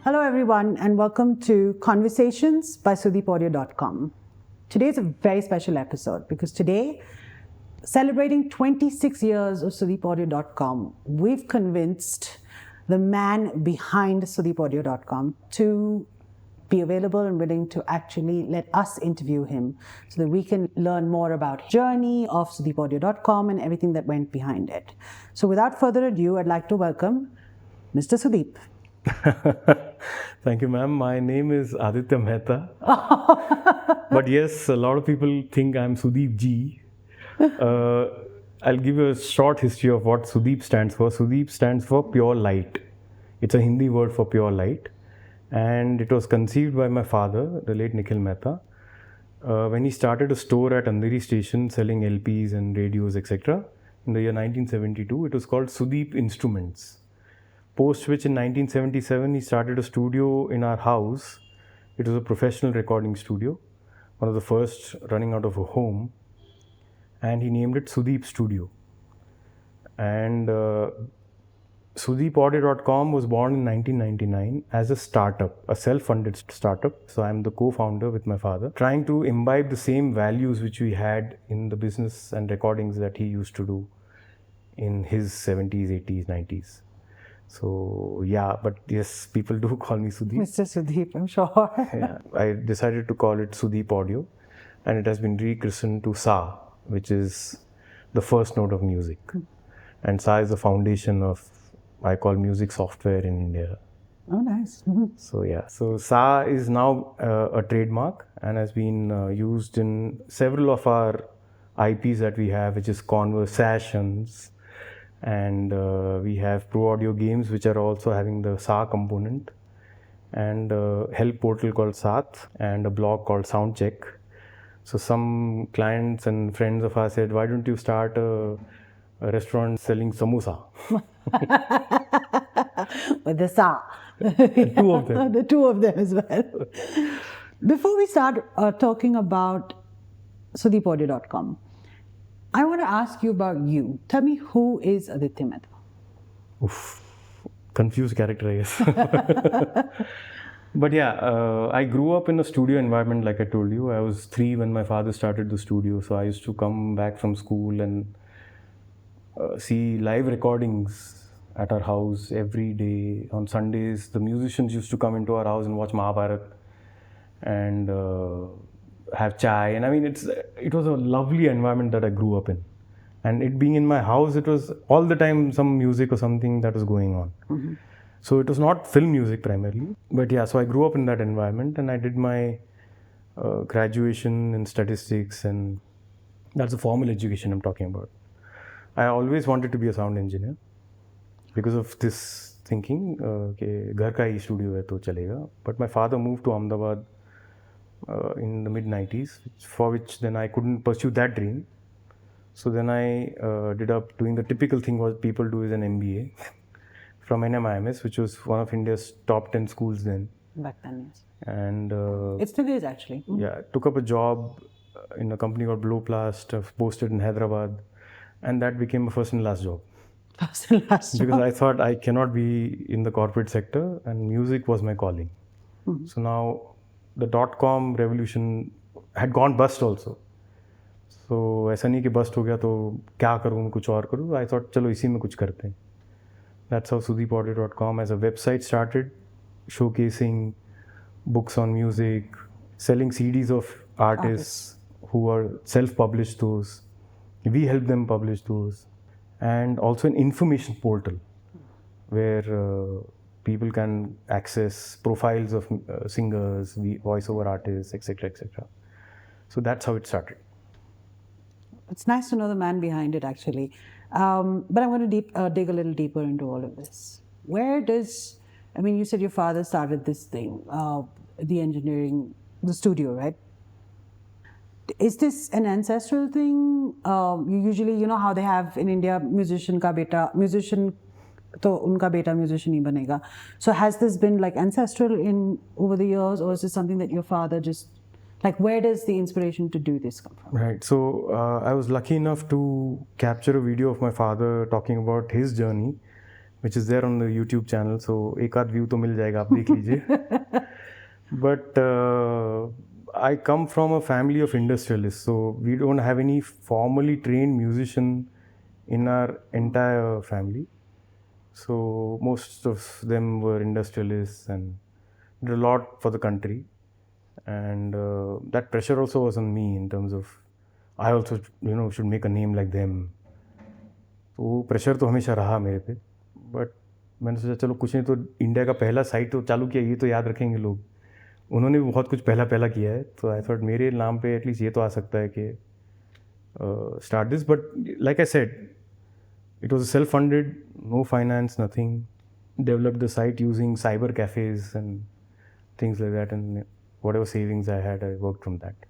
Hello everyone and welcome to Conversations by SudeepAudio.com. Today is a very special episode because today, celebrating 26 years of SudeepAudio.com, we've convinced the man behind SudeepAudio.com to be available and willing to actually let us interview him so that we can learn more about the journey of SudeepAudio.com and everything that went behind it. So without further ado, I'd like to welcome Mr. Sudeep. Thank you, ma'am. My name is Aditya Mehta. But yes, a lot of people think I'm Sudeep Ji. I'll give you a short history of what Sudeep stands for. Sudeep stands for pure light. It's a Hindi word for pure light. And it was conceived by my father, the late Nikhil Mehta, when he started a store at Andheri station selling LPs and radios, etc. In the year 1972. It was called Sudeep Instruments. Post which in 1977 he started a studio in our house. It was a professional recording studio, one of the first running out of a home, and he named it Sudeep Studio. And SudeepAudio.com was born in 1999 as a startup, a self-funded startup. So I'm the co-founder with my father, trying to imbibe the same values which we had in the business and recordings that he used to do in his 70s, 80s, 90s. So yeah, but yes, people do call me Sudeep. Mr. Sudeep, I'm sure. Yeah, I decided to call it Sudeep Audio, and it has been rechristened to Sa, which is the first note of music. And Sa is the foundation of, I call, music software in India. Oh, nice. So yeah, so Sa is now a trademark and has been used in several of our IPs that we have, which is Conversations. And we have Pro Audio Games, which are also having the SA component, and a help portal called Saath, and a blog called Soundcheck. So some clients and friends of ours said, why don't you start a restaurant selling samosa? With the Sa. Two of them. The two of them as well. Before we start talking about SudeepAudio.com, I want to ask you about you. Tell me, who is Aditya Mehta? Oof, confused character, I guess. But yeah, I grew up in a studio environment, like I told you. I was 3 when my father started the studio. So I used to come back from school and see live recordings at our house every day. On Sundays, the musicians used to come into our house and watch Mahabharat and have chai. And I mean, it was a lovely environment that I grew up in. And it being in my house, it was all the time some music or something that was going on. Mm-hmm. So it was not film music primarily. But yeah, so I grew up in that environment and I did my graduation in statistics, and that's the formal education I'm talking about. I always wanted to be a sound engineer because of this thinking, कि घर का ही studio है तो चलेगा. But my father moved to Ahmedabad in the mid-90s, for which then I couldn't pursue that dream. So then I ended up doing the typical thing what people do is an MBA from NMIMS, which was one of India's top 10 schools then. Back then, yes. And it still is actually. Yeah, took up a job in a company called Blowplast, posted in Hyderabad, and that became a first and last job. First and last job. Because I thought I cannot be in the corporate sector, and music was my calling. Mm-hmm. So now the .com revolution had gone bust also. So ऐसा नहीं कि bust हो गया तो क्या करूँ कुछ और करूँ. I thought चलो इसी में कुछ करते हैं. That's how SudeepAudio.com as a website started, showcasing books on music, selling CDs of artists who are self-published those. We help them publish those. And also an information portal where people can access profiles of singers, voiceover artists, etc., etc. So that's how it started. It's nice to know the man behind it, actually. But I'm going to dig a little deeper into all of this. You said your father started this thing, the engineering, the studio, right? Is this an ancestral thing? You usually, you know how they have in India, musician to unka beta musician hi banega. So has this been like ancestral over the years, or is this something that your father just, like, where does the inspiration to do this come from? Right. So I was lucky enough to capture a video of my father talking about his journey which is there on the YouTube channel. So एक आध view तो मिल जाएगा, आप देख लीजिए. But I come from a family of industrialists, so we don't have any formally trained musician in our entire family. So most of them were industrialists and did a lot for the country. And that pressure also was on me in terms of I also should make a name like them. तो वो pressure तो हमेशा रहा मेरे पे. But मैंने सोचा चलो कुछ नहीं तो इंडिया का पहला साइट तो चालू किया, ये तो याद रखेंगे लोग. उन्होंने भी बहुत कुछ पहला पहला किया है, तो आई थॉट मेरे नाम पे एटलीस्ट ये तो आ सकता है कि start this. But like I said, it was self-funded, no finance, nothing. Developed the site using cyber cafes and things like that, and whatever savings I had, I worked from that.